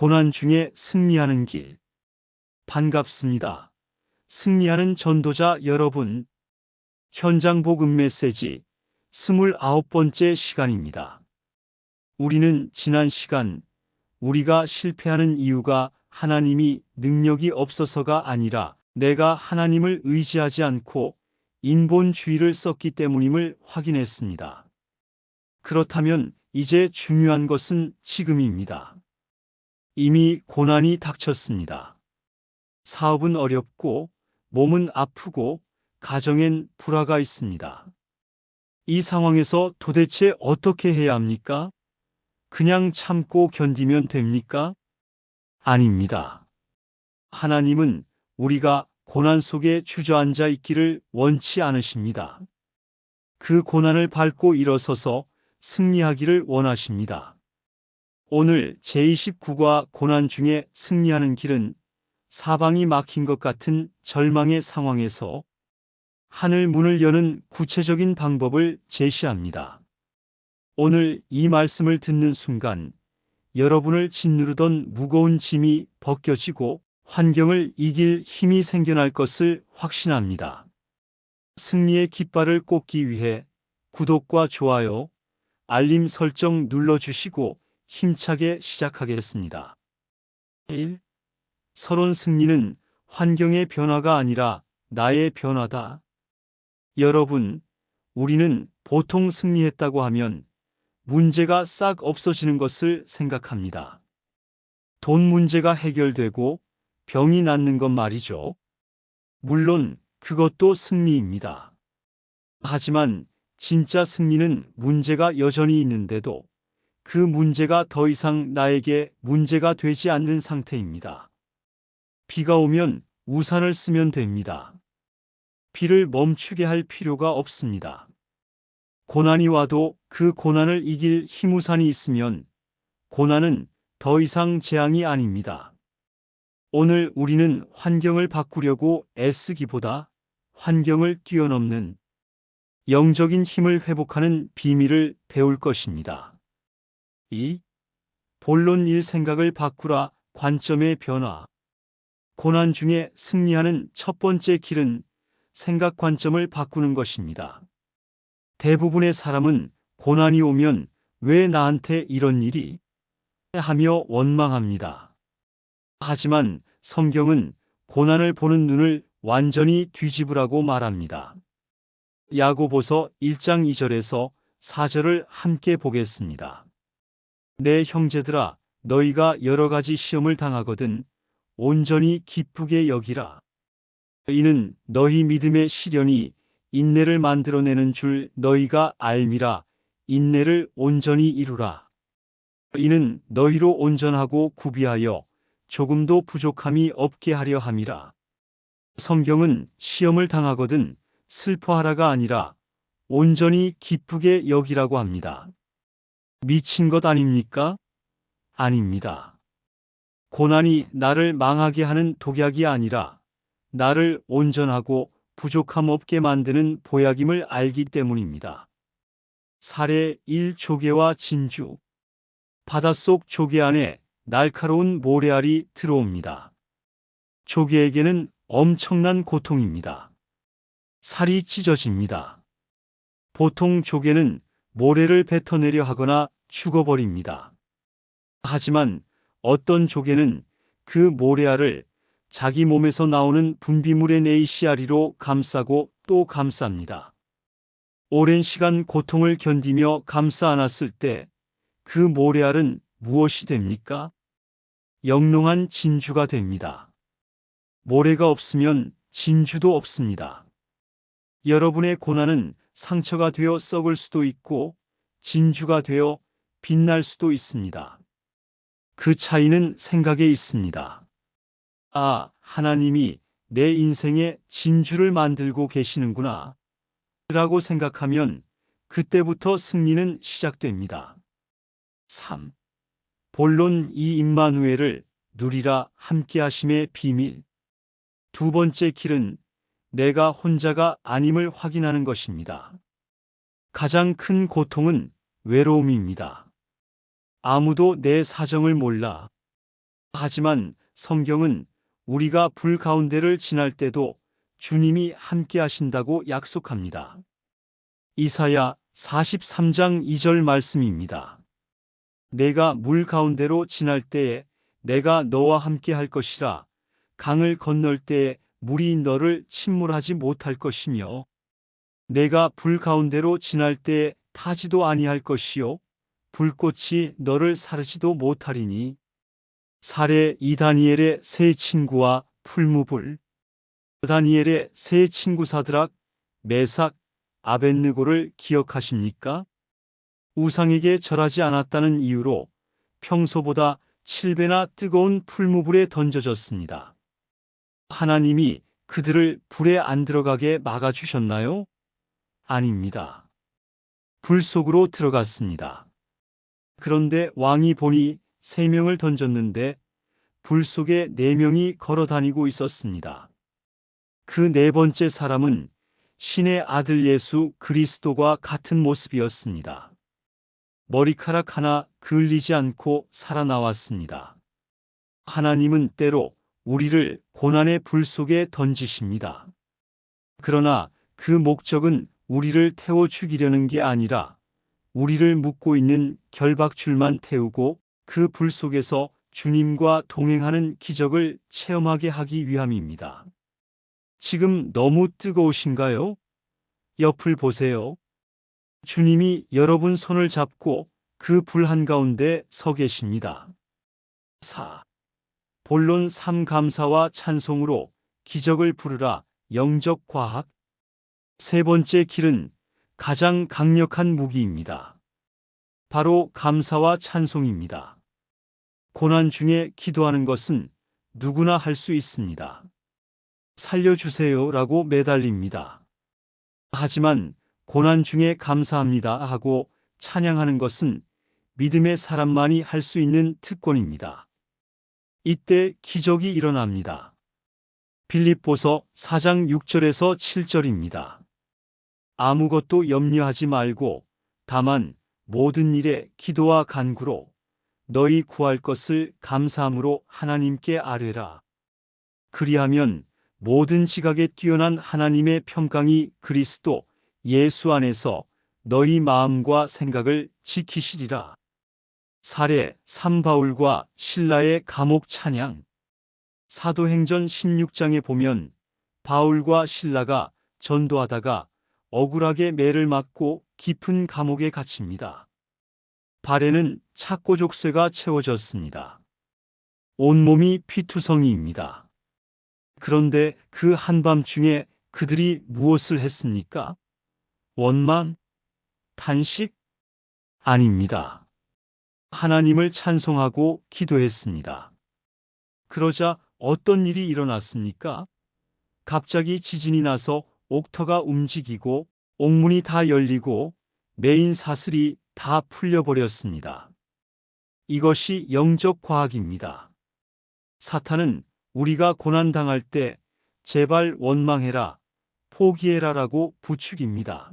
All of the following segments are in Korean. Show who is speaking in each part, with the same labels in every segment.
Speaker 1: 고난 중에 승리하는 길. 반갑습니다. 승리하는 전도자 여러분. 현장 복음 메시지 29번째 시간입니다. 우리는 지난 시간 우리가 실패하는 이유가 하나님이 능력이 없어서가 아니라 내가 하나님을 의지하지 않고 인본주의를 썼기 때문임을 확인했습니다. 그렇다면 이제 중요한 것은 지금입니다. 이미 고난이 닥쳤습니다. 사업은 어렵고 몸은 아프고 가정엔 불화가 있습니다. 이 상황에서 도대체 어떻게 해야 합니까? 그냥 참고 견디면 됩니까? 아닙니다. 하나님은 우리가 고난 속에 주저앉아 있기를 원치 않으십니다. 그 고난을 밟고 일어서서 승리하기를 원하십니다. 오늘 제29과 고난 중에 승리하는 길은 사방이 막힌 것 같은 절망의 상황에서 하늘 문을 여는 구체적인 방법을 제시합니다. 오늘 이 말씀을 듣는 순간 여러분을 짓누르던 무거운 짐이 벗겨지고 환경을 이길 힘이 생겨날 것을 확신합니다. 승리의 깃발을 꽂기 위해 구독과 좋아요, 알림 설정 눌러주시고 힘차게 시작하겠습니다. 1. 서론 승리는 환경의 변화가 아니라 나의 변화다. 여러분, 우리는 보통 승리했다고 하면 문제가 싹 없어지는 것을 생각합니다. 돈 문제가 해결되고 병이 낫는 것 말이죠. 물론 그것도 승리입니다. 하지만 진짜 승리는 문제가 여전히 있는데도 그 문제가 더 이상 나에게 문제가 되지 않는 상태입니다. 비가 오면 우산을 쓰면 됩니다. 비를 멈추게 할 필요가 없습니다. 고난이 와도 그 고난을 이길 힘우산이 있으면 고난은 더 이상 재앙이 아닙니다. 오늘 우리는 환경을 바꾸려고 애쓰기보다 환경을 뛰어넘는 영적인 힘을 회복하는 비밀을 배울 것입니다. 2. 본론 1 생각을 바꾸라 관점의 변화. 고난 중에 승리하는 첫 번째 길은 생각 관점을 바꾸는 것입니다. 대부분의 사람은 고난이 오면 왜 나한테 이런 일이? 하며 원망합니다. 하지만 성경은 고난을 보는 눈을 완전히 뒤집으라고 말합니다. 야고보서 1장 2절에서 4절을 함께 보겠습니다. 내 형제들아, 너희가 여러 가지 시험을 당하거든 온전히 기쁘게 여기라. 이는 너희 믿음의 시련이 인내를 만들어내는 줄 너희가 알미라. 인내를 온전히 이루라. 이는 너희로 온전하고 구비하여 조금도 부족함이 없게 하려 함이라. 성경은 시험을 당하거든 슬퍼하라가 아니라 온전히 기쁘게 여기라고 합니다. 미친 것 아닙니까? 아닙니다. 고난이 나를 망하게 하는 독약이 아니라 나를 온전하고 부족함 없게 만드는 보약임을 알기 때문입니다. 사례 1. 조개와 진주. 바닷속 조개 안에 날카로운 모래알이 들어옵니다. 조개에게는 엄청난 고통입니다. 살이 찢어집니다. 보통 조개는 모래를 뱉어내려 하거나 죽어버립니다. 하지만 어떤 조개는 그 모래알을 자기 몸에서 나오는 분비물의 네이시아리로 감싸고 또 감쌉니다. 오랜 시간 고통을 견디며 감싸 안았을 때 그 모래알은 무엇이 됩니까? 영롱한 진주가 됩니다. 모래가 없으면 진주도 없습니다. 여러분의 고난은 상처가 되어 썩을 수도 있고 진주가 되어 빛날 수도 있습니다. 그 차이는 생각에 있습니다. 아, 하나님이 내 인생에 진주를 만들고 계시는구나 라고 생각하면 그때부터 승리는 시작됩니다. 3. 본론 2 임마누엘을 누리라 함께하심의 비밀. 두 번째 길은 내가 혼자가 아님을 확인하는 것입니다. 가장 큰 고통은 외로움입니다. 아무도 내 사정을 몰라. 하지만 성경은 우리가 불 가운데를 지날 때도 주님이 함께 하신다고 약속합니다. 이사야 43장 2절 말씀입니다. 내가 물 가운데로 지날 때에 내가 너와 함께 할 것이라. 강을 건널 때에 물이 너를 침몰하지 못할 것이며 내가 불 가운데로 지날 때에 타지도 아니할 것이요 불꽃이 너를 사르지도 못하리니. 사례 이 다니엘의 세 친구와 풀무불. 다니엘의 세 친구 사드락, 메삭, 아벳느고를 기억하십니까? 우상에게 절하지 않았다는 이유로 평소보다 7배나 뜨거운 풀무불에 던져졌습니다. 하나님이 그들을 불에 안 들어가게 막아주셨나요? 아닙니다. 불 속으로 들어갔습니다. 그런데 왕이 보니 3명을 던졌는데 불 속에 4명이 걸어 다니고 있었습니다. 그 4번째 사람은 신의 아들 예수 그리스도와 같은 모습이었습니다. 머리카락 하나 그을리지 않고 살아나왔습니다. 하나님은 때로 우리를 고난의 불 속에 던지십니다. 그러나 그 목적은 우리를 태워 죽이려는 게 아니라 우리를 묶고 있는 결박줄만 태우고 그 불 속에서 주님과 동행하는 기적을 체험하게 하기 위함입니다. 지금 너무 뜨거우신가요? 옆을 보세요. 주님이 여러분 손을 잡고 그 불 한가운데 서 계십니다. 4. 본론 3 감사와 찬송으로 기적을 부르라. 영적 과학. 세 번째 길은 가장 강력한 무기입니다. 바로 감사와 찬송입니다. 고난 중에 기도하는 것은 누구나 할 수 있습니다. 살려주세요라고 매달립니다. 하지만 고난 중에 감사합니다 하고 찬양하는 것은 믿음의 사람만이 할 수 있는 특권입니다. 이때 기적이 일어납니다. 빌립보서 4장 6절에서 7절입니다. 아무것도 염려하지 말고 다만 모든 일에 기도와 간구로 너희 구할 것을 감사함으로 하나님께 아뢰라. 그리하면 모든 지각에 뛰어난 하나님의 평강이 그리스도 예수 안에서 너희 마음과 생각을 지키시리라. 사례 3 바울과 실라의 감옥 찬양. 사도행전 16장에 보면 바울과 실라가 전도하다가 억울하게 매를 맞고 깊은 감옥에 갇힙니다. 발에는 착고족쇄가 채워졌습니다. 온몸이 피투성이입니다. 그런데 그 한밤중에 그들이 무엇을 했습니까? 원망? 탄식? 아닙니다. 하나님을 찬송하고 기도했습니다. 그러자 어떤 일이 일어났습니까? 갑자기 지진이 나서 옥터가 움직이고 옥문이 다 열리고 메인 사슬이 다 풀려버렸습니다. 이것이 영적 과학입니다. 사탄은 우리가 고난당할 때 제발 원망해라, 포기해라라고 부추깁니다.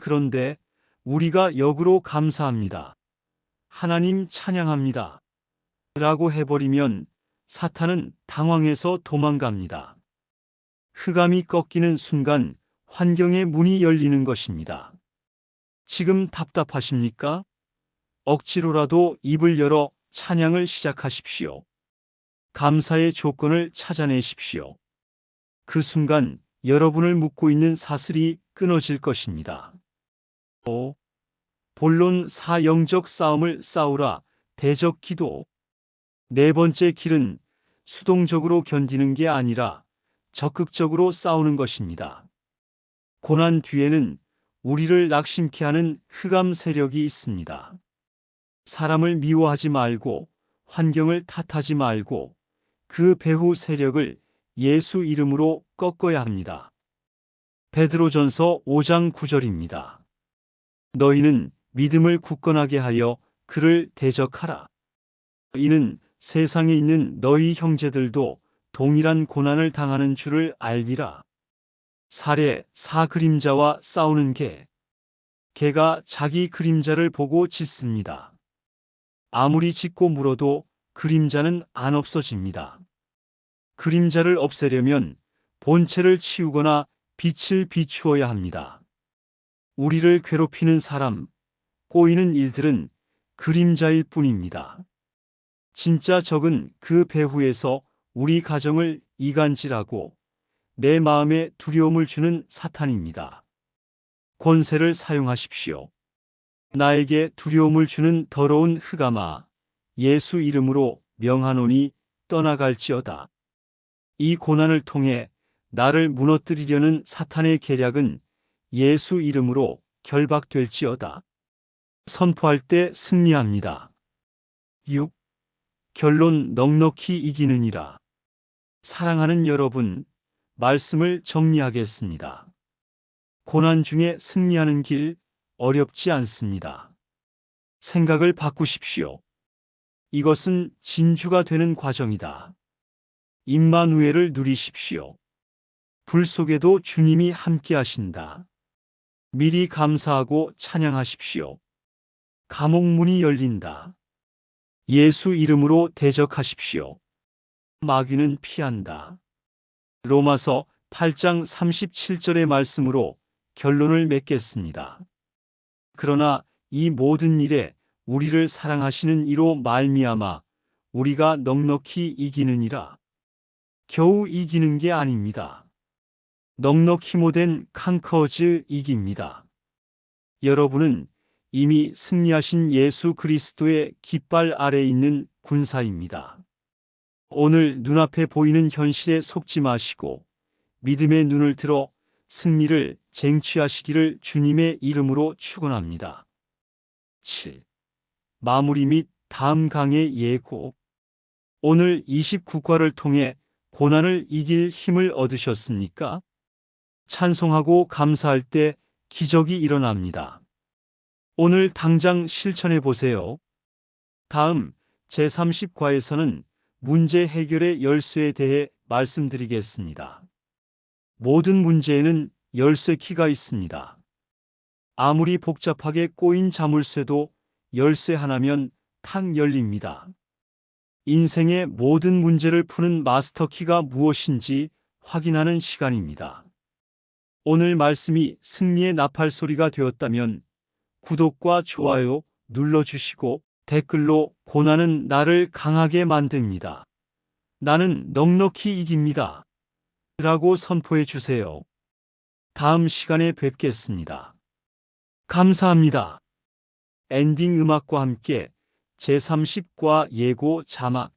Speaker 1: 그런데 우리가 역으로 감사합니다. 하나님 찬양합니다. 라고 해버리면 사탄은 당황해서 도망갑니다. 흑암이 꺾이는 순간 환경의 문이 열리는 것입니다. 지금 답답하십니까? 억지로라도 입을 열어 찬양을 시작하십시오. 감사의 조건을 찾아내십시오. 그 순간 여러분을 묶고 있는 사슬이 끊어질 것입니다. 5. 본론 4 영적 싸움을 싸우라. 대적 기도. 네 번째 길은 수동적으로 견디는 게 아니라 적극적으로 싸우는 것입니다. 고난 뒤에는 우리를 낙심케 하는 흑암 세력이 있습니다. 사람을 미워하지 말고 환경을 탓하지 말고 그 배후 세력을 예수 이름으로 꺾어야 합니다. 베드로전서 5장 9절입니다. 너희는 믿음을 굳건하게 하여 그를 대적하라. 이는 세상에 있는 너희 형제들도 동일한 고난을 당하는 줄을 알리라. 사례 4 그림자와 싸우는 개. 개가 자기 그림자를 보고 짖습니다. 아무리 짖고 물어도 그림자는 안 없어집니다. 그림자를 없애려면 본체를 치우거나 빛을 비추어야 합니다. 우리를 괴롭히는 사람, 꼬이는 일들은 그림자일 뿐입니다. 진짜 적은 그 배후에서 우리 가정을 이간질하고 내 마음에 두려움을 주는 사탄입니다. 권세를 사용하십시오. 나에게 두려움을 주는 더러운 흑암아, 예수 이름으로 명하노니 떠나갈지어다. 이 고난을 통해 나를 무너뜨리려는 사탄의 계략은 예수 이름으로 결박될지어다. 선포할 때 승리합니다. 6. 결론 넉넉히 이기느니라. 사랑하는 여러분, 말씀을 정리하겠습니다. 고난 중에 승리하는 길 어렵지 않습니다. 생각을 바꾸십시오. 이것은 진주가 되는 과정이다. 임마누엘을 누리십시오. 불 속에도 주님이 함께 하신다. 미리 감사하고 찬양하십시오. 감옥 문이 열린다. 예수 이름으로 대적하십시오. 마귀는 피한다. 로마서 8장 37절의 말씀으로 결론을 맺겠습니다. 그러나 이 모든 일에 우리를 사랑하시는 이로 말미암아 우리가 넉넉히 이기느니라. 겨우 이기는 게 아닙니다. 넉넉히 못된 칸커즈 이깁니다. 여러분은 이미 승리하신 예수 그리스도의 깃발 아래 있는 군사입니다. 오늘 눈앞에 보이는 현실에 속지 마시고 믿음의 눈을 들어 승리를 쟁취하시기를 주님의 이름으로 축원합니다. 7. 마무리 및 다음 강의 예고. 오늘 29과를 통해 고난을 이길 힘을 얻으셨습니까? 찬송하고 감사할 때 기적이 일어납니다. 오늘 당장 실천해 보세요. 다음 제30과에서는 문제 해결의 열쇠에 대해 말씀드리겠습니다. 모든 문제에는 열쇠 키가 있습니다. 아무리 복잡하게 꼬인 자물쇠도 열쇠 하나면 탁 열립니다. 인생의 모든 문제를 푸는 마스터 키가 무엇인지 확인하는 시간입니다. 오늘 말씀이 승리의 나팔 소리가 되었다면 구독과 좋아요 눌러주시고 댓글로 고난은 나를 강하게 만듭니다. 나는 넉넉히 이깁니다. 라고 선포해 주세요. 다음 시간에 뵙겠습니다. 감사합니다. 엔딩 음악과 함께 제30과 예고 자막